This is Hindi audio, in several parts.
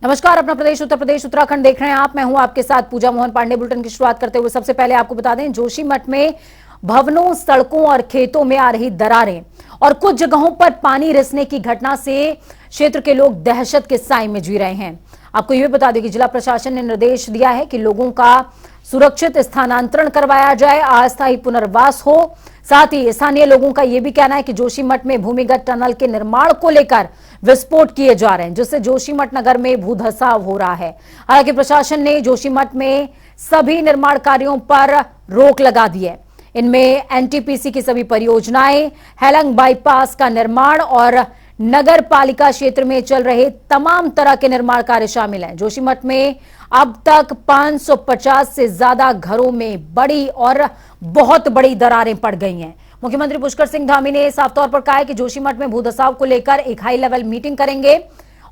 नमस्कार, अपना प्रदेश उत्तर प्रदेश उत्तराखंड देख रहे हैं आप। मैं हूं आपके साथ पूजा मोहन पांडे। बुलेटिन की शुरुआत करते हुए सबसे पहले आपको बता दें, जोशीमठ में भवनों, सड़कों और खेतों में आ रही दरारें और कुछ जगहों पर पानी रिसने की घटना से क्षेत्र के लोग दहशत के साए में जी रहे हैं। आपको यह बता दें कि जिला प्रशासन ने निर्देश दिया है कि लोगों का सुरक्षित स्थानांतरण करवाया जाए, अस्थायी पुनर्वास हो। साथ ही स्थानीय लोगों का यह भी कहना है कि जोशीमठ में भूमिगत टनल के निर्माण को लेकर विस्फोट किए जा रहे हैं, जिससे जोशीमठ नगर में भूधसाव हो रहा है। हालांकि प्रशासन ने जोशीमठ में सभी निर्माण कार्यों पर रोक लगा दी है। इनमें एनटीपीसी की सभी परियोजनाएं, हेलंग बाईपास का निर्माण और नगर पालिका क्षेत्र में चल रहे तमाम तरह के निर्माण कार्य शामिल हैं। जोशीमठ में अब तक 550 से ज्यादा घरों में बड़ी और बहुत बड़ी दरारें पड़ गई हैं। मुख्यमंत्री पुष्कर सिंह धामी ने साफ तौर पर कहा है कि जोशीमठ में भूधसाव को लेकर एक हाई लेवल मीटिंग करेंगे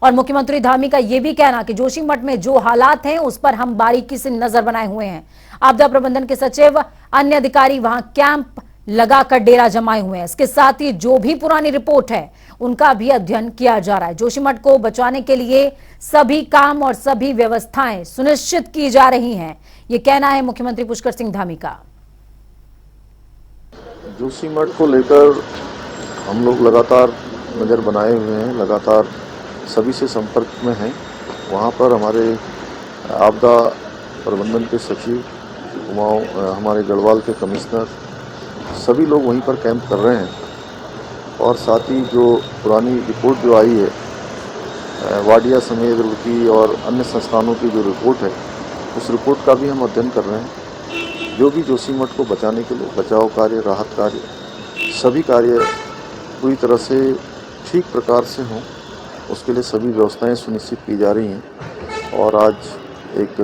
और मुख्यमंत्री धामी का यह भी कहना कि जोशीमठ में जो हालात हैं उस पर हम बारीकी से नजर बनाए हुए हैं। आपदा प्रबंधन के सचिव, अन्य अधिकारी वहां कैंप लगाकर डेरा जमाए हुए हैं। इसके साथ ही जो भी पुरानी रिपोर्ट है उनका भी अध्ययन किया जा रहा है। जोशीमठ को बचाने के लिए सभी काम और सभी व्यवस्थाएं सुनिश्चित की जा रही हैं, ये कहना है मुख्यमंत्री पुष्कर सिंह धामी का। जोशीमठ को लेकर हम लोग लगातार नज़र बनाए हुए हैं, लगातार सभी से संपर्क में हैं। वहाँ पर हमारे आपदा प्रबंधन के सचिव, हमारे गढ़वाल के कमिश्नर, सभी लोग वहीं पर कैंप कर रहे हैं। और साथ ही जो पुरानी रिपोर्ट जो आई है वाडिया समेत रुड़की और अन्य संस्थानों की जो रिपोर्ट है, उस रिपोर्ट का भी हम अध्ययन कर रहे हैं। जो भी जोशीमठ को बचाने के लिए बचाव कार्य, राहत कार्य, सभी कार्य पूरी तरह से ठीक प्रकार से हों, उसके लिए सभी व्यवस्थाएं सुनिश्चित की जा रही हैं। और आज एक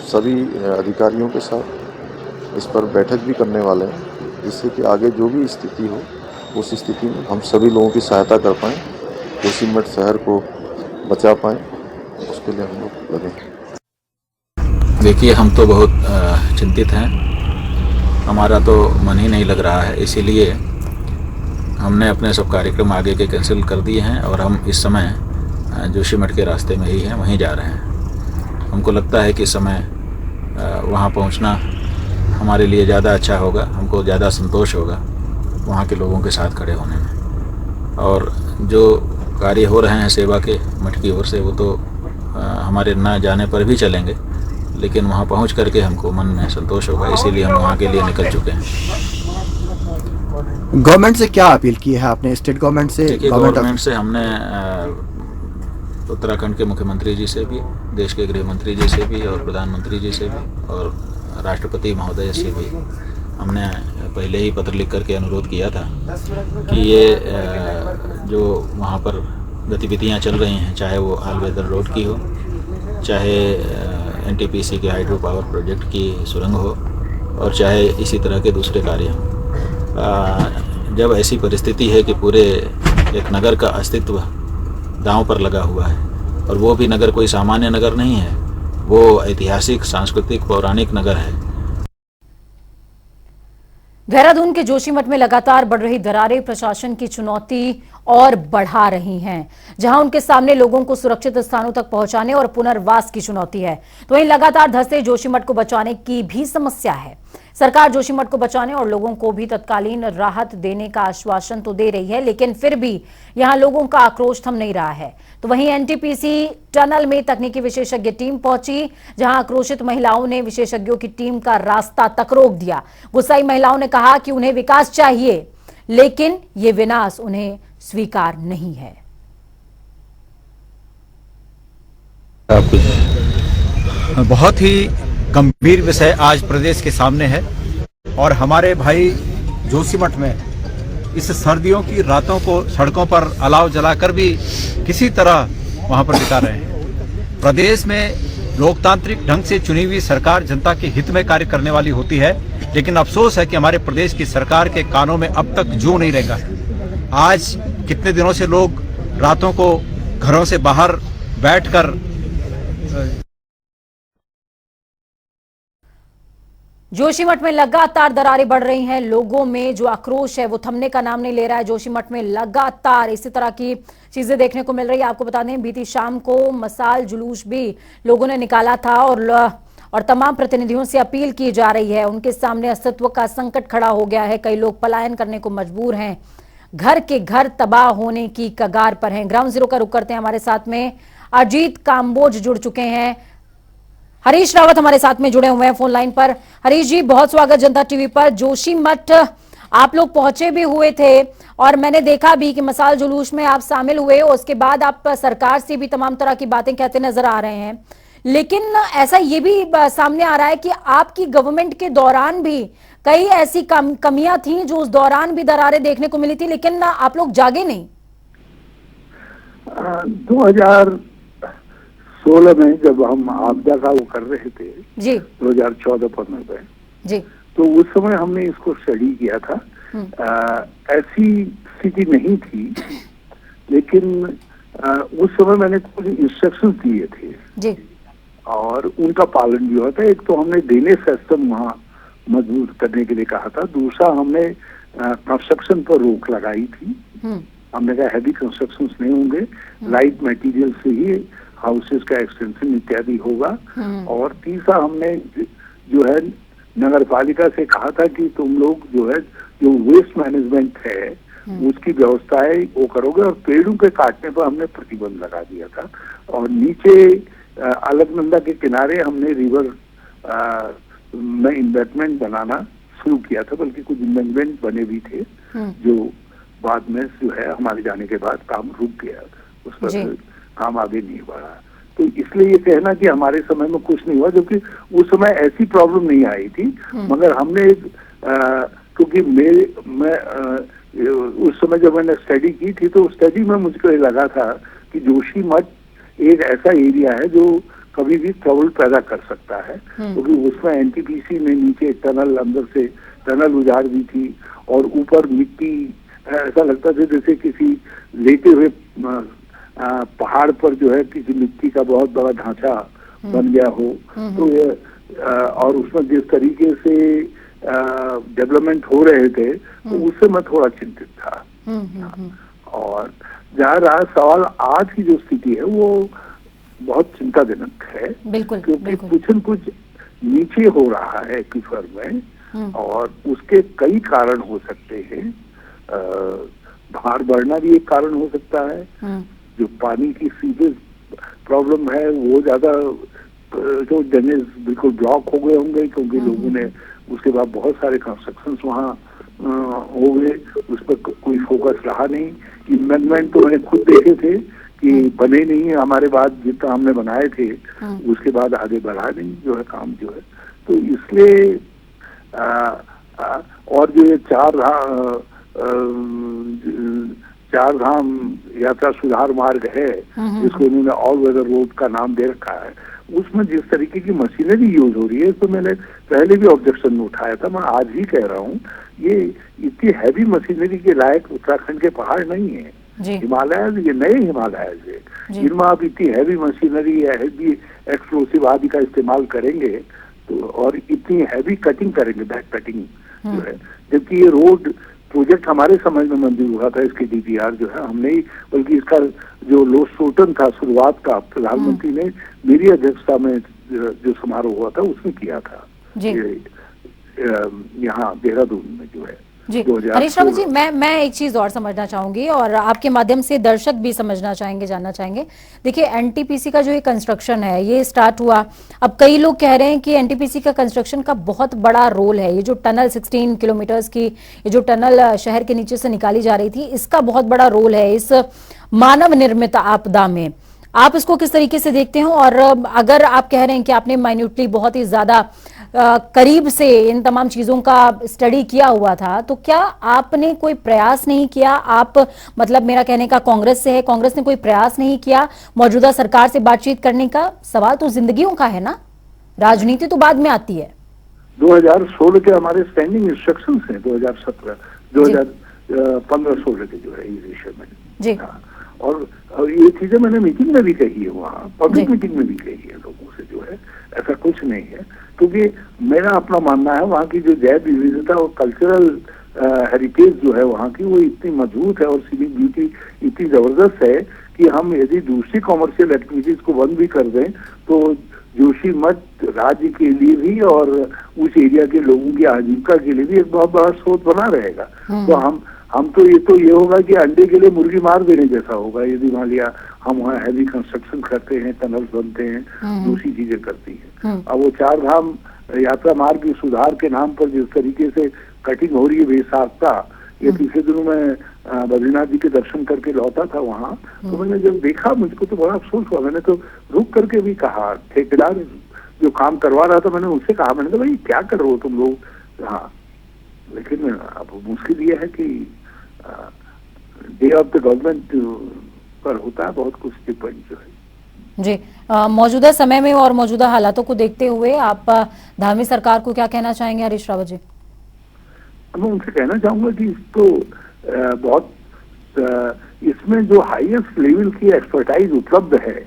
सभी अधिकारियों के साथ इस पर बैठक भी करने वाले हैं, जिससे कि आगे जो भी स्थिति हो उस स्थिति में हम सभी लोगों की सहायता कर पाएँ, जोशीमठ शहर को बचा पाएँ, उसके लिए हम लोग लगे। देखिए, हम तो बहुत चिंतित हैं, हमारा तो मन ही नहीं लग रहा है। इसीलिए हमने अपने सब कार्यक्रम आगे के कैंसिल कर दिए हैं और हम इस समय जोशीमठ के रास्ते में ही हैं, वहीं जा रहे हैं। हमको लगता है कि इस समय वहाँ पहुँचना हमारे लिए ज़्यादा अच्छा होगा, हमको ज़्यादा संतोष होगा वहाँ के लोगों के साथ खड़े होने में। और जो कार्य हो रहे हैं सेवा के मठ की ओर से, वो तो हमारे ना जाने पर भी चलेंगे, लेकिन वहाँ पहुँच करके हमको मन में संतोष होगा, इसीलिए हम वहाँ के लिए निकल चुके हैं। गवर्नमेंट से क्या अपील की है आपने, स्टेट गवर्नमेंट से? गवर्नमेंट से हमने उत्तराखंड के मुख्यमंत्री जी से भी, देश के गृह मंत्री जी से भी और प्रधानमंत्री जी से भी और राष्ट्रपति महोदय से भी हमने पहले ही पत्र लिख करके अनुरोध किया था कि ये जो वहाँ पर गतिविधियाँ चल रही हैं, चाहे वो ऑल वेदर रोड की हो, चाहे एनटीपीसी के हाइड्रो पावर प्रोजेक्ट की सुरंग हो, और चाहे इसी तरह के दूसरे कार्य हों। जब ऐसी परिस्थिति है कि पूरे एक नगर का अस्तित्व दांव पर लगा हुआ है, और वो भी नगर कोई सामान्य नगर नहीं है, वो ऐतिहासिक, सांस्कृतिक, पौराणिक नगर है। देहरादून के जोशीमठ में लगातार बढ़ रही दरारें प्रशासन की चुनौती और बढ़ा रही हैं, जहां उनके सामने लोगों को सुरक्षित स्थानों तक पहुंचाने और पुनर्वास की चुनौती है, तो वहीं लगातार धंसते जोशीमठ को बचाने की भी समस्या है। सरकार जोशीमठ को बचाने और लोगों को भी तत्कालीन राहत देने का आश्वासन तो दे रही है, लेकिन फिर भी यहां लोगों का आक्रोश थम नहीं रहा है। तो वहीं एनटीपीसी टनल में तकनीकी विशेषज्ञ टीम पहुंची, जहां आक्रोशित महिलाओं ने विशेषज्ञों की टीम का रास्ता तक रोक दिया। गुस्साई महिलाओं ने कहा कि उन्हें विकास चाहिए, लेकिन ये विनाश उन्हें स्वीकार नहीं है। बहुत ही गंभीर विषय आज प्रदेश के सामने है और हमारे भाई जोशीमठ में इस सर्दियों की रातों को सड़कों पर अलाव जलाकर भी किसी तरह वहां पर बिता रहे हैं। प्रदेश में लोकतांत्रिक ढंग से चुनी हुई सरकार जनता के हित में कार्य करने वाली होती है, लेकिन अफसोस है कि हमारे प्रदेश की सरकार के कानों में अब तक जू नहीं रहेगा। आज कितने दिनों से लोग रातों को घरों से बाहर बैठकर जोशीमठ में लगातार दरारें बढ़ रही हैं। लोगों में जो आक्रोश है वो थमने का नाम नहीं ले रहा है। जोशीमठ में लगातार इसी तरह की चीजें देखने को मिल रही है। आपको बता दें, बीती शाम को मसाल जुलूस भी लोगों ने निकाला था और तमाम प्रतिनिधियों से अपील की जा रही है। उनके सामने अस्तित्व का संकट खड़ा हो गया है। कई लोग पलायन करने को मजबूर हैं। घर के घर तबाह होने की कगार पर हैं। ग्राउंड जीरो का रुख करते हैं। हमारे साथ में अजीत काम्बोज जुड़ चुके हैं। हरीश रावत हमारे साथ में जुड़े हुए हैं फोन लाइन पर। हरीश जी, बहुत स्वागत जनता टीवी पर। जोशीमठ आप लोग पहुंचे भी हुए थे और मैंने देखा भी कि मसाल जुलूस में आप शामिल हुए। उसके बाद आप सरकार से भी तमाम तरह की बातें कहते नजर आ रहे हैं, लेकिन ऐसा ये भी सामने आ रहा है कि आपकी गवर्नमेंट के दौरान भी कई ऐसी कमियां थी जो उस दौरान भी दरारें देखने को मिली थी, लेकिन आप लोग जागे नहीं। 2016 में जब हम आपदा का वो कर रहे थे जी, 2014-15 में जी, तो उस समय हमने इसको स्टडी किया था। ऐसी स्थिति नहीं थी, लेकिन उस समय मैंने कुछ इंस्ट्रक्शंस दिए थे जी, और उनका पालन भी हुआ था। एक तो हमने ड्रेनेज सिस्टम वहाँ मजबूत करने के लिए कहा था। दूसरा, हमने कंस्ट्रक्शन पर रोक लगाई थी। हमने कहा हैवी कंस्ट्रक्शंस नहीं होंगे, लाइट मटेरियल से ही हाउसेस का एक्सटेंशन इत्यादि होगा। और तीसरा, हमने जो है नगर पालिका से कहा था कि तुम लोग जो है जो वेस्ट मैनेजमेंट है उसकी व्यवस्थाएं वो करोगे, और पेड़ों के काटने पर हमने प्रतिबंध लगा दिया था। और नीचे अलकनंदा के किनारे हमने रिवर में इन्वेस्टमेंट बनाना शुरू किया था, बल्कि कुछ इन्वेस्टमेंट बने भी थे जो बाद में जो है हमारे जाने के बाद काम रुक गया, उस पर काम आगे नहीं बढ़ा। तो इसलिए ये कहना कि हमारे समय में कुछ नहीं हुआ, जबकि उस समय ऐसी प्रॉब्लम नहीं आई थी। मगर हमने क्योंकि मैं उस समय जब मैंने स्टडी की थी तो स्टडी में मुझको ये लगा था कि जोशीमठ एक ऐसा एरिया है जो कभी भी ट्रबल पैदा कर सकता है, क्योंकि उसमें एनटीपीसी ने नीचे टनल, अंदर से टनल उजाड़ दी थी, और ऊपर मिट्टी ऐसा लगता था जैसे किसी लेटे हुए पहाड़ पर जो है किसी मिट्टी का बहुत बड़ा ढांचा बन गया हो। तो ये और उसमें जिस तरीके से डेवलपमेंट हो रहे थे तो उससे मैं थोड़ा चिंतित था। और जहाँ रहा सवाल, आज की जो स्थिति है वो बहुत चिंताजनक है, बिल्कुल, क्योंकि कुछ न कुछ नीचे हो रहा है एक्वीफर में, और उसके कई कारण हो सकते हैं। भार बढ़ना भी एक कारण हो सकता है। जो पानी की सीवेज प्रॉब्लम है वो ज्यादा, जो ड्रेनेज बिल्कुल ब्लॉक हो गए होंगे, क्योंकि लोगों ने उसके बाद बहुत सारे कंस्ट्रक्शंस वहाँ हो गए, उस पर कोई फोकस रहा नहीं। इन्वेस्टमेंट तो मैंने खुद देखे थे कि बने नहीं, हमारे बाद जितना हमने बनाए थे उसके बाद आगे बढ़ा नहीं जो है काम जो है। तो इसलिए और जो ये चार धाम यात्रा सुधार मार्ग है जिसको उन्होंने ऑल वेदर रोड का नाम दे रखा है, उसमें जिस तरीके की मशीनरी यूज हो रही है, तो मैंने पहले भी ऑब्जेक्शन उठाया था, मैं आज भी कह रहा हूँ, ये इतनी हैवी मशीनरी के लायक उत्तराखंड के पहाड़ नहीं है। हिमालय, ये नए हिमालय है, इनमें आप इतनी हैवी मशीनरी या हैवी एक्सप्लोसिव आदि का इस्तेमाल करेंगे तो, और इतनी हैवी कटिंग करेंगे, बैक कटिंग जो है, जबकि ये रोड प्रोजेक्ट हमारे समय में मंजूर हुआ था, इसके डीपीआर जो है हमने ही, बल्कि इसका जो लोस्टोटन था शुरुआत का, प्रधानमंत्री ने मेरी अध्यक्षता में जो समारोह हुआ था उसमें किया था यहाँ देहरादून में जो है जी। हरीश रावत जी, मैं एक चीज और समझना चाहूंगी और आपके माध्यम से दर्शक भी समझना चाहेंगे, जानना चाहेंगे। देखिए, एनटीपीसी का जो ये कंस्ट्रक्शन है ये स्टार्ट हुआ, अब कई लोग कह रहे हैं कि एनटीपीसी का कंस्ट्रक्शन का बहुत बड़ा रोल है। ये जो टनल 16 किलोमीटर्स की ये जो टनल शहर के नीचे से निकाली जा रही थी, इसका बहुत बड़ा रोल है इस मानव निर्मित आपदा में। आप इसको किस तरीके से देखते हो? और अगर आप कह रहे हैं कि आपने माइन्यूटली बहुत ही ज्यादा करीब से इन तमाम चीजों का स्टडी किया हुआ था, तो क्या आपने कोई प्रयास नहीं किया? आप मतलब मेरा कहने का कांग्रेस से है, कांग्रेस ने कोई प्रयास नहीं किया मौजूदा सरकार से बातचीत करने का? सवाल तो जिंदगियों का है ना, राजनीति तो बाद में आती है। 2016 के हमारे स्टैंडिंग इंस्ट्रक्शंस हैं, 2015-16 के जो है इस विषय में जी। और ये चीजें मैंने मीटिंग में भी कही है, वहाँ पब्लिक मीटिंग में भी कही है लोगों से, जो है ऐसा कुछ नहीं है। क्योंकि मेरा अपना मानना है वहाँ की जो जैव विविधता और कल्चरल हेरिटेज जो है वहाँ की, वो इतनी मजबूत है और सीनिक ब्यूटी इतनी जबरदस्त है कि हम यदि दूसरी कॉमर्शियल एक्टिविटीज को बंद भी कर दें तो जोशीमठ राज्य के लिए भी और उस एरिया के लोगों की आजीविका के लिए भी एक बहुत बड़ा स्रोत बना रहेगा। तो हम तो ये होगा कि अंडे के लिए मुर्गी मार देने जैसा होगा यदि मान लिया हम वहाँ हैवी कंस्ट्रक्शन करते हैं, टनल्स बनते हैं, दूसरी चीजें करती हैं। अब वो 4 धाम यात्रा मार्ग की सुधार के नाम पर जिस तरीके से कटिंग हो रही है बेसाख्ता, ये पिछले दिनों में बद्रीनाथ जी के दर्शन करके लौटा था वहाँ, तो मैंने जब देखा मुझको तो बड़ा अफसोस हुआ। मैंने तो रुक करके भी कहा, ठेकेदार जो काम करवा रहा था मैंने उससे कहा, मैंने कहा भाई क्या कर रहे हो तुम लोग। हाँ, लेकिन अब मुश्किल ये है कि डे ऑफ द गवर्नमेंट पर होता है बहुत कुछ डिपेंड जो है। जी, मौजूदा समय में और मौजूदा हालातों को देखते हुए आप धामी सरकार को क्या कहना चाहेंगे हरीश रावत जी? मैं उनसे कहना चाहूंगा कि इसको बहुत इसमें जो हाईएस्ट लेवल की एक्सपर्टाइज उपलब्ध है,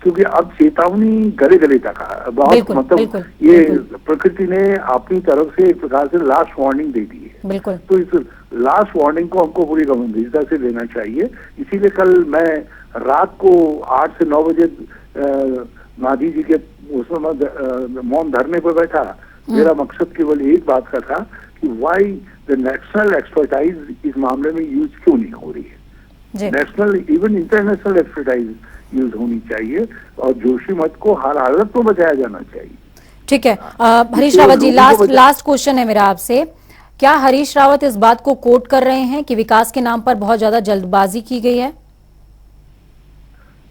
क्योंकि अब चेतावनी गले गले तक है बहुत, मतलब ये प्रकृति ने अपनी तरफ से एक प्रकार से लास्ट वार्निंग दे दी है। बिल्कुल। तो इस लास्ट वार्निंग को हमको पूरी गंभीरता से लेना चाहिए। इसीलिए कल मैं रात को 8 से 9 बजे गांधी जी के उसमें मौन धरने पर बैठा। मेरा मकसद केवल एक बात का था कि वाई द नेशनल एक्सपर्टाइज इस मामले में यूज क्यों नहीं हो रही है। National even international expertise use होनी चाहिए और जोशीमठ को हर हालत में बचाया जाना चाहिए। ठीक है हरीश रावत जी, लास्ट क्वेश्चन है मेरा आपसे, क्या हरीश रावत इस बात को कोट कर रहे हैं कि विकास के नाम पर बहुत ज्यादा जल्दबाजी की गई है?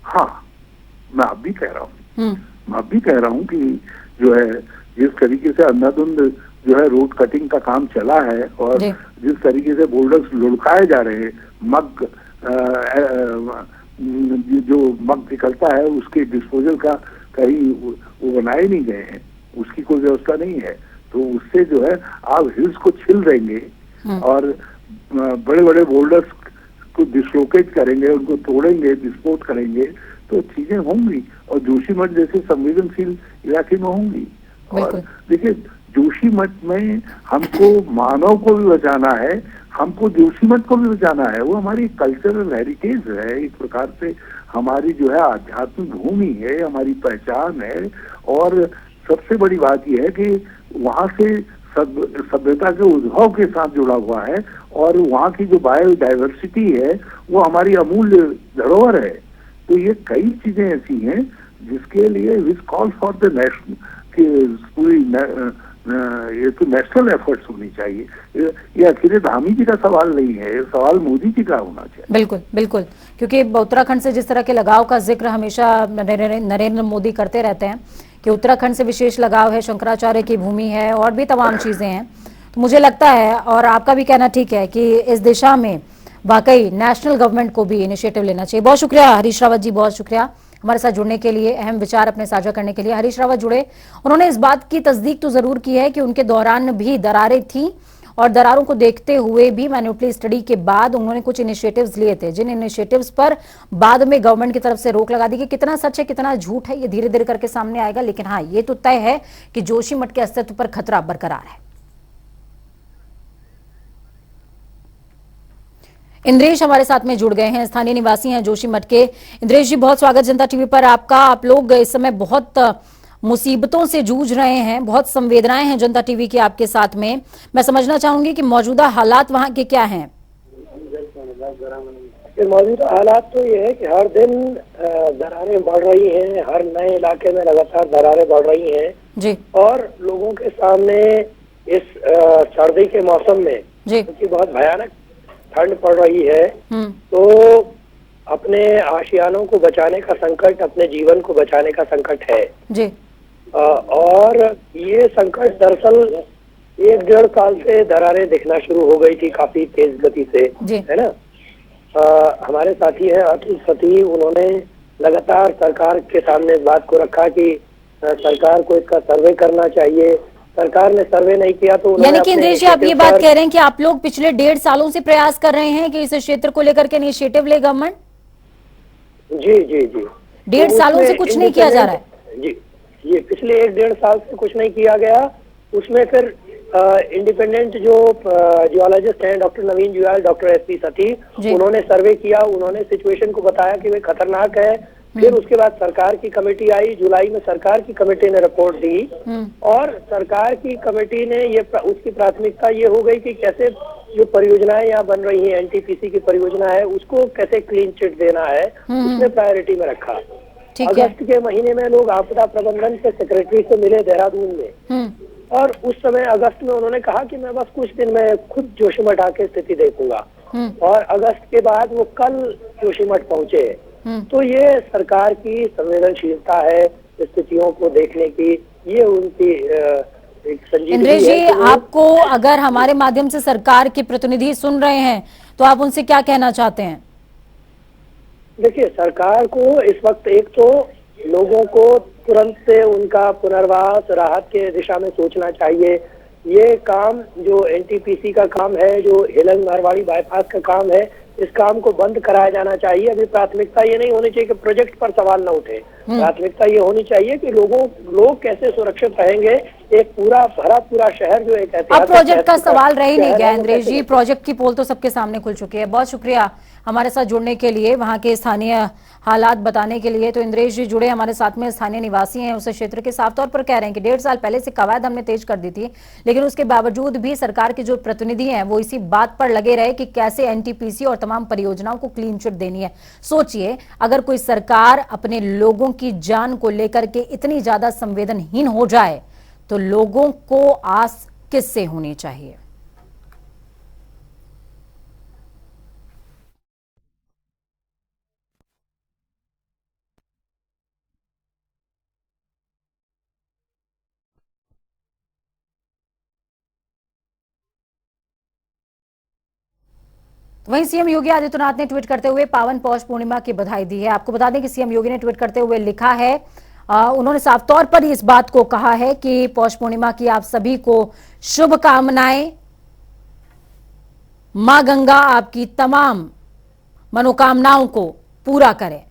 हाँ, मैं अब भी कह रहा हूँ कि जो है जिस तरीके से अंधाधुंध जो है रोड कटिंग का काम चला है और जिस तरीके से बोल्डर्स लुढ़काए जा रहे हैं, मग जो मग निकलता है उसके डिस्पोजल का कहीं वो बनाए नहीं गए हैं, उसकी कोई व्यवस्था नहीं है। तो उससे जो है आप हिल्स को छिल देंगे और बड़े बड़े बोल्डर्स को डिसलोकेट करेंगे, उनको तोड़ेंगे, विस्फोट करेंगे, तो चीजें होंगी और जोशीमठ जैसे संवेदनशील इलाके में होंगी। और देखिए जोशीमठ में हमको मानव को भी बचाना है, हमको जोशीमठ को भी बचाना है। वो हमारी कल्चरल हेरिटेज है, एक प्रकार से हमारी जो है आध्यात्मिक भूमि है, हमारी पहचान है। और सबसे बड़ी बात यह है कि वहाँ से सभ्यता के उद्भव के साथ जुड़ा हुआ है और वहाँ की जो बायोडाइवर्सिटी है वो हमारी अमूल्य धरोहर है। तो ये कई चीजें ऐसी हैं जिसके लिए which call for the national पूरी ये तो नेशनल एफर्ट्स होनी चाहिए। ये अकेले धामी जी का सवाल नहीं है, ये सवाल मोदी जी का होना चाहिए। बिल्कुल बिल्कुल, क्योंकि उत्तराखंड से जिस तरह के लगाव का जिक्र हमेशा नरेंद्र मोदी करते रहते हैं कि उत्तराखंड से विशेष लगाव है, शंकराचार्य की भूमि है और भी तमाम चीजें हैं, तो मुझे लगता है और आपका भी कहना ठीक है कि इस दिशा में वाकई नेशनल गवर्नमेंट को भी इनिशिएटिव लेना चाहिए। बहुत शुक्रिया हरीश रावत जी, बहुत शुक्रिया हमारे साथ जुड़ने के लिए, अहम विचार अपने साझा करने के लिए। हरीश रावत जुड़े, उन्होंने इस बात की तस्दीक तो जरूर की है कि उनके दौरान भी दरारें थी और दरारों को देखते हुए भी मैन्युटरी स्टडी के बाद उन्होंने कुछ इनिशिएटिव्स लिए थे, जिन इनिशिएटिव्स पर बाद में गवर्नमेंट की तरफ से रोक लगा दी गई। कितना सच है कितना झूठ है ये धीरे धीरे करके सामने आएगा, लेकिन हाँ ये तो तय है कि जोशीमठ के अस्तित्व पर खतरा बरकरार है। इंद्रेश हमारे साथ में जुड़ गए हैं, स्थानीय निवासी हैं जोशीमठ के। इंद्रेश जी, बहुत स्वागत जनता टीवी पर आपका। आप लोग इस समय बहुत मुसीबतों से जूझ रहे हैं, बहुत संवेदनाएं हैं जनता टीवी की आपके साथ में। मैं समझना चाहूंगी कि मौजूदा हालात वहां के क्या हैं? मौजूदा हालात तो ये है कि हर दिन दरारें बढ़ रही हैं, हर नए इलाके में लगातार दरारें बढ़ रही हैं जी। और लोगों के सामने इस सर्दी के मौसम में क्योंकि बहुत भयानक ठंड पड़ रही है, तो अपने आशियानों को बचाने का संकट, अपने जीवन को बचाने का संकट है जी। और ये संकट दरअसल 1-1.5 साल से दरारें दिखना शुरू हो गई थी काफी तेज गति से, है ना। हमारे साथी हैं अतुल सती, उन्होंने लगातार सरकार के सामने इस बात को रखा कि सरकार को इसका सर्वे करना चाहिए। सरकार ने सर्वे नहीं किया तो यानी कि इंद्रेश जी आप ये बात कह रहे हैं कि आप लोग पिछले 1.5 सालों से प्रयास कर रहे हैं कि इस क्षेत्र को लेकर के इनिशिएटिव ले गवर्नमेंट? जी जी जी। 1.5 सालों से कुछ नहीं किया जा रहा है। जी जी, पिछले 1-1.5 साल से कुछ नहीं किया गया। उसमें फिर इंडिपेंडेंट जो जियोलॉजिस्ट हैं डॉक्टर नवीन जुयाल, डॉक्टर एसपी सती, उन्होंने सर्वे किया, उन्होंने सिचुएशन को बताया कि वे खतरनाक है। फिर उसके बाद सरकार की कमेटी आई, जुलाई में सरकार की कमेटी ने रिपोर्ट दी और सरकार की कमेटी ने ये उसकी प्राथमिकता ये हो गई कि कैसे जो परियोजनाएं यहाँ बन रही हैं, एनटीपीसी की परियोजना है, उसको कैसे क्लीन चिट देना है, उसने प्रायोरिटी में रखा। अगस्त के महीने में लोग आपदा प्रबंधन के सेक्रेटरी से मिले देहरादून में और उस समय अगस्त में उन्होंने कहा कि मैं बस कुछ दिन में खुद जोशीमठ आके स्थिति देखूंगा और अगस्त के बाद वो कल जोशीमठ पहुंचे। तो ये सरकार की संवेदनशीलता है स्थितियों को देखने की, ये उनकी एक संजीदगी है। इंद्रेश जी, आपको अगर हमारे माध्यम से सरकार के प्रतिनिधि सुन रहे हैं तो आप उनसे क्या कहना चाहते हैं? देखिए, सरकार को इस वक्त एक तो लोगों को तुरंत से उनका पुनर्वास, राहत के दिशा में सोचना चाहिए। ये काम जो एनटीपीसी का काम है, जो हेलंग मारवाड़ी बाईपास का काम है, इस काम को बंद कराया जाना चाहिए। अभी प्राथमिकता ये नहीं होनी चाहिए कि प्रोजेक्ट पर सवाल न उठे, प्राथमिकता ये होनी चाहिए कि लोग कैसे सुरक्षित रहेंगे। एक पूरा शहर जो एक ऐतिहासिक, अब प्रोजेक्ट का सवाल रह ही नहीं गया इंद्रेश जी, प्रोजेक्ट की पोल तो सबके सामने खुल चुकी है। बहुत शुक्रिया हमारे साथ जुड़ने के लिए, वहां के स्थानीय हालात बताने के लिए। तो इंद्रेश जी जुड़े हमारे साथ में, स्थानीय निवासी हैं उस क्षेत्र के, साफ तौर पर कह रहे हैं कि 1.5 साल पहले से कवायद हमने तेज कर दी थी, लेकिन उसके बावजूद भी सरकार के जो प्रतिनिधि हैं वो इसी बात पर लगे रहे कि कैसे एनटीपीसी और तमाम परियोजनाओं को क्लीन चिट देनी है। सोचिए, अगर कोई सरकार अपने लोगों की जान को लेकर के इतनी ज्यादा संवेदनहीन हो जाए तो लोगों को आस किससे होनी चाहिए? वहीं सीएम योगी आदित्यनाथ ने ट्वीट करते हुए पावन पौष पूर्णिमा की बधाई दी है। आपको बता दें कि सीएम योगी ने ट्वीट करते हुए लिखा है, उन्होंने साफ तौर पर इस बात को कहा है कि पौष पूर्णिमा की आप सभी को शुभकामनाएं। मां गंगा आपकी तमाम मनोकामनाओं को पूरा करें।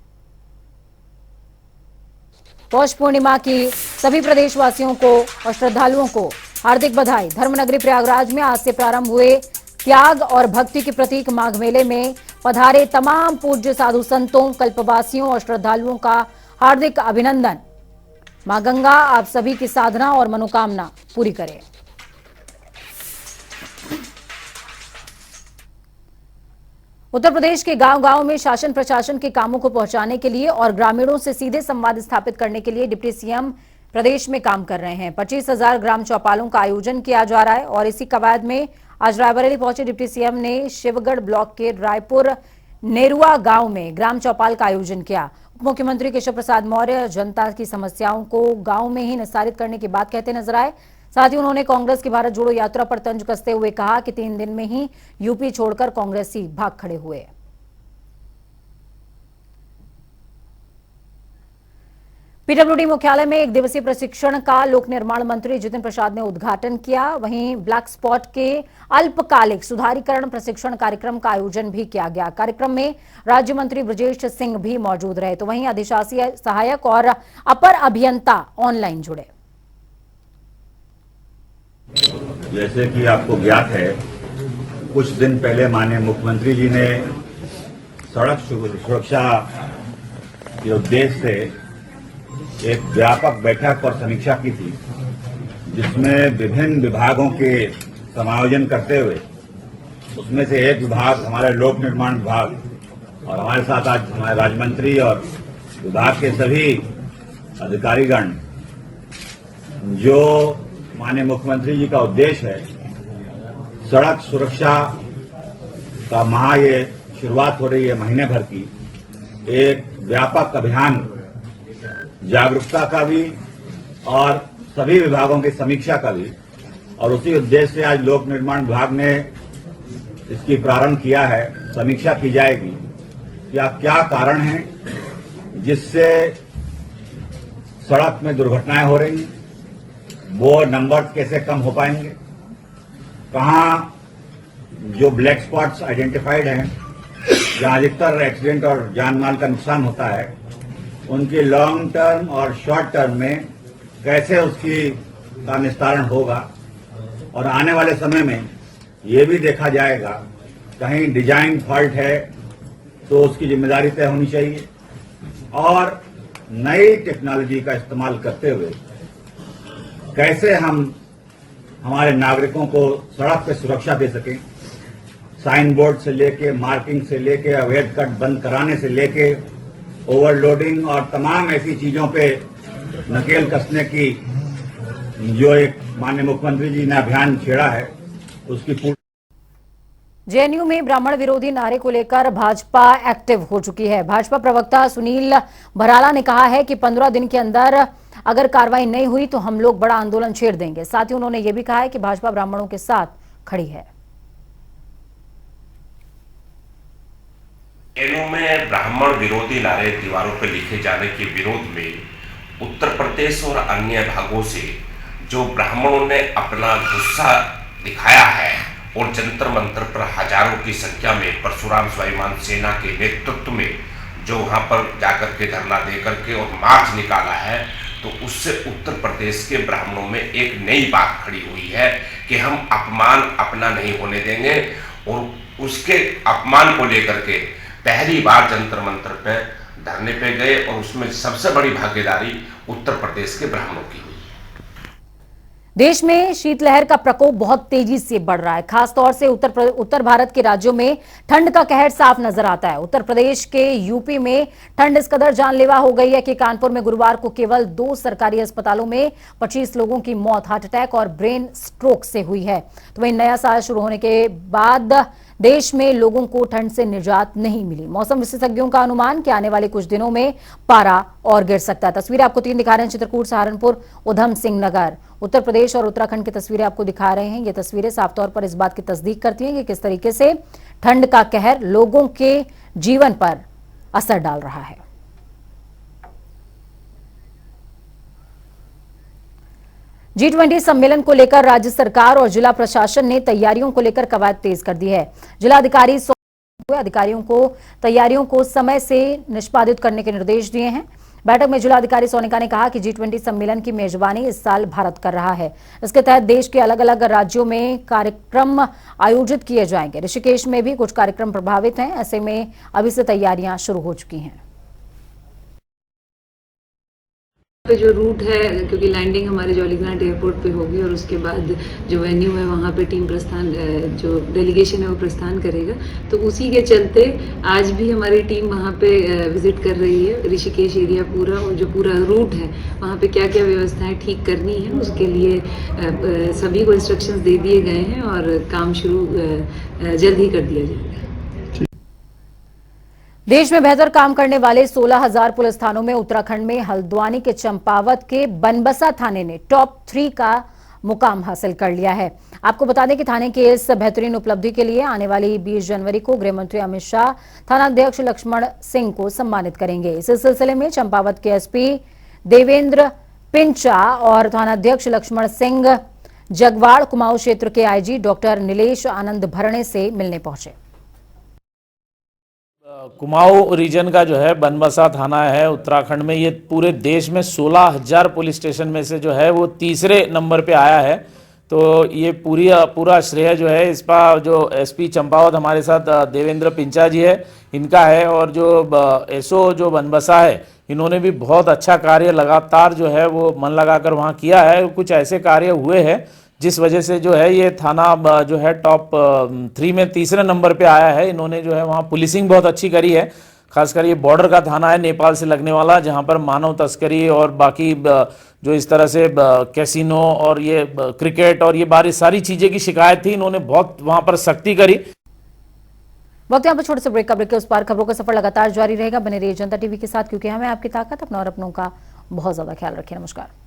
पौष पूर्णिमा की सभी प्रदेशवासियों को और श्रद्धालुओं को हार्दिक बधाई। धर्मनगरी प्रयागराज में आज से प्रारंभ हुए त्याग और भक्ति के प्रतीक माघ मेले में पधारे तमाम पूज्य साधु संतों, कल्पवासियों और श्रद्धालुओं का हार्दिक अभिनंदन। मां गंगा आप सभी की साधना और मनोकामना पूरी करे। उत्तर प्रदेश के गांव-गांव में शासन प्रशासन के कामों को पहुंचाने के लिए और ग्रामीणों से सीधे संवाद स्थापित करने के लिए डिप्टी सीएम प्रदेश में काम कर रहे हैं। 25,000 ग्राम चौपालों का आयोजन किया जा रहा है और इसी कवायद में आज रायबरेली पहुंचे डिप्टी सीएम ने शिवगढ़ ब्लॉक के रायपुर नेरुआ गांव में ग्राम चौपाल का आयोजन किया। उप मुख्यमंत्री केशव प्रसाद मौर्य जनता की समस्याओं को गांव में ही निस्तारित करने की बात कहते नजर आए। साथ ही उन्होंने कांग्रेस की भारत जोड़ो यात्रा पर तंज कसते हुए कहा कि 3 दिन में ही यूपी छोड़कर कांग्रेसी भाग खड़े हुए। पीडब्ल्यूडी मुख्यालय में 1 दिवसीय प्रशिक्षण का लोक निर्माण मंत्री जितिन प्रसाद ने उद्घाटन किया। वहीं ब्लैक स्पॉट के अल्पकालिक सुधारीकरण प्रशिक्षण कार्यक्रम का आयोजन भी किया गया। कार्यक्रम में राज्य मंत्री ब्रजेश सिंह भी मौजूद रहे। तो वहीं अधिशासी सहायक और अपर अभियंता ऑनलाइन जुड़े। जैसे कि आपको ज्ञात है, कुछ दिन पहले माननीय मुख्यमंत्री जी ने सड़क सुरक्षा के उद्देश्य से एक व्यापक बैठक और समीक्षा की थी, जिसमें विभिन्न विभागों के समायोजन करते हुए उसमें से एक विभाग हमारे लोक निर्माण विभाग और हमारे साथ आज हमारे राज्य मंत्री और विभाग के सभी अधिकारीगण, जो माननीय मुख्यमंत्री जी का उद्देश्य है सड़क सुरक्षा का माह, ये शुरुआत हो रही है महीने भर की, एक व्यापक अभियान जागरूकता का भी और सभी विभागों की समीक्षा का भी, और उसी उद्देश्य से आज लोक निर्माण विभाग ने इसकी प्रारंभ किया है। समीक्षा की जाएगी कि क्या कारण हैं जिससे सड़क में दुर्घटनाएं हो रही हैं, वो नंबर्स कैसे कम हो पाएंगे, कहां जो ब्लैक स्पॉट्स आइडेंटिफाइड हैं जहाँ अधिकतर एक्सीडेंट और जान माल का नुकसान होता है, उनकी लॉन्ग टर्म और शॉर्ट टर्म में कैसे उसकी का निस्तारण होगा, और आने वाले समय में ये भी देखा जाएगा कहीं डिजाइन फॉल्ट है तो उसकी जिम्मेदारी तय होनी चाहिए, और नई टेक्नोलॉजी का इस्तेमाल करते हुए कैसे हम हमारे नागरिकों को सड़क पे सुरक्षा दे सकें। साइन बोर्ड से लेके, मार्किंग से लेके, अवैध कट बंद कराने से लेके, ओवरलोडिंग और तमाम ऐसी चीजों पे नकेल कसने की जो एक माननीय मुख्यमंत्री जी ने अभियान छेड़ा है, उसकी जेएनयू में ब्राह्मण विरोधी नारे को लेकर भाजपा एक्टिव हो चुकी है। भाजपा प्रवक्ता सुनील भराला ने कहा है कि 15 दिन के अंदर अगर कार्रवाई नहीं हुई तो हम लोग बड़ा आंदोलन छेड़ देंगे। साथ ही उन्होंने ये भी कहा है कि भाजपा ब्राह्मणों के साथ खड़ी है। जेएनयू में ब्राह्मण विरोधी नारे दीवारों पर लिखे जाने के विरोध में उत्तर प्रदेश और अन्य भागों से जो ब्राह्मणों ने अपना गुस्सा दिखाया है और जंतर मंतर पर हजारों की संख्या में परशुराम स्वाभिमान सेना के नेतृत्व में जो वहां पर जाकर के धरना देकर के और मार्च निकाला है, तो उससे उत्तर प्रदेश के ब्राह्मणों में एक नई बात खड़ी हुई है कि हम अपमान अपना नहीं होने देंगे, और उसके अपमान को लेकर के पहली बार जंतर मंतर पे धरने पे गए, और उसमें सबसे बड़ी भागीदारी उत्तर प्रदेश के ब्राह्मणों की हुई। देश में शीतलहर का प्रकोप बहुत तेजी से बढ़ रहा है। खासतौर से उत्तर भारत के राज्यों में ठंड का कहर साफ नजर आता है। उत्तर प्रदेश के यूपी में ठंड इस कदर जानलेवा हो गई है कि कानपुर में गुरुवार को केवल 2 सरकारी अस्पतालों में 25 लोगों की मौत हार्ट अटैक और ब्रेन स्ट्रोक से हुई है। तो वहीं नया साल शुरू होने के बाद देश में लोगों को ठंड से निजात नहीं मिली। मौसम विशेषज्ञों का अनुमान कि आने वाले कुछ दिनों में पारा और गिर सकता है। तस्वीरें आपको 3 दिखा रहे हैं, चित्रकूट, सहारनपुर, उधम सिंह नगर। उत्तर प्रदेश और उत्तराखंड की तस्वीरें आपको दिखा रहे हैं। ये तस्वीरें साफ तौर पर इस बात की तस्दीक करती हैं कि किस तरीके से ठंड का कहर लोगों के जीवन पर असर डाल रहा है। G20 सम्मेलन को लेकर राज्य सरकार और जिला प्रशासन ने तैयारियों को लेकर कवायद तेज कर दी है। जिलाधिकारी अधिकारियों को तैयारियों को समय से निष्पादित करने के निर्देश दिए हैं। बैठक में जिलाधिकारी सोनिका ने कहा कि G20 सम्मेलन की मेजबानी इस साल भारत कर रहा है। इसके तहत देश के अलग अलग राज्यों में कार्यक्रम आयोजित किए जाएंगे। ऋषिकेश में भी कुछ कार्यक्रम प्रभावित हैं, ऐसे में अभी से तैयारियां शुरू हो चुकी हैं। पे जो रूट है, क्योंकि लैंडिंग हमारे जॉलीग्रांट एयरपोर्ट पे होगी और उसके बाद जो वेन्यू है वहाँ पे टीम प्रस्थान, जो डेलीगेशन है वो प्रस्थान करेगा, तो उसी के चलते आज भी हमारी टीम वहाँ पे विजिट कर रही है। ऋषिकेश एरिया पूरा, और जो पूरा रूट है वहाँ पे क्या क्या व्यवस्थाएं ठीक करनी है उसके लिए सभी को इंस्ट्रक्शंस दे दिए गए हैं और काम शुरू जल्द ही कर दिया जाएगा। देश में बेहतर काम करने वाले 16,000 पुलिस थानों में उत्तराखंड में हल्द्वानी के चंपावत के बनबसा थाने ने टॉप 3 का मुकाम हासिल कर लिया है। आपको बता दें कि थाने की इस बेहतरीन उपलब्धि के लिए आने वाली 20 जनवरी को गृह मंत्री अमित शाह थानाध्यक्ष लक्ष्मण सिंह को सम्मानित करेंगे। इस सिलसिले में चंपावत के एसपी देवेंद्र पिंचा और थानाध्यक्ष लक्ष्मण सिंह जगवाड़ कुमाऊं क्षेत्र के आईजी डॉक्टर नीलेश आनंद भरणे से मिलने पहुंचे। कुमाऊं रीजन का जो है बनबसा थाना है उत्तराखंड में, ये पूरे देश में 16,000 पुलिस स्टेशन में से जो है वो तीसरे नंबर पे आया है। तो ये पूरा श्रेय जो है इस पर जो एसपी चंपावत हमारे साथ देवेंद्र पिंचा जी है, इनका है। और जो एसओ जो बनबसा है, इन्होंने भी बहुत अच्छा कार्य लगातार जो है वो मन लगाकर वहाँ किया है। कुछ ऐसे कार्य हुए हैं जिस वजह से जो है ये थाना जो है टॉप 3 में तीसरे नंबर पे आया है। इन्होंने जो है वहाँ पुलिसिंग बहुत अच्छी करी है। खासकर ये बॉर्डर का थाना है नेपाल से लगने वाला, जहाँ पर मानव तस्करी और बाकी जो इस तरह से कैसीनो और ये क्रिकेट और ये बारी सारी चीजें की शिकायत थी। इन्होंने बहुत वहाँ पर सख्ती करी। वक्त यहाँ पर छोटे से ब्रेक का ब्रेक के उस पार खबरों का सफर लगातार जारी रहेगा। बने रहिए जनता टीवी के साथ, क्योंकि हमें आपकी ताकत, अपना और अपनों का बहुत ज्यादा ख्याल रखें। नमस्कार।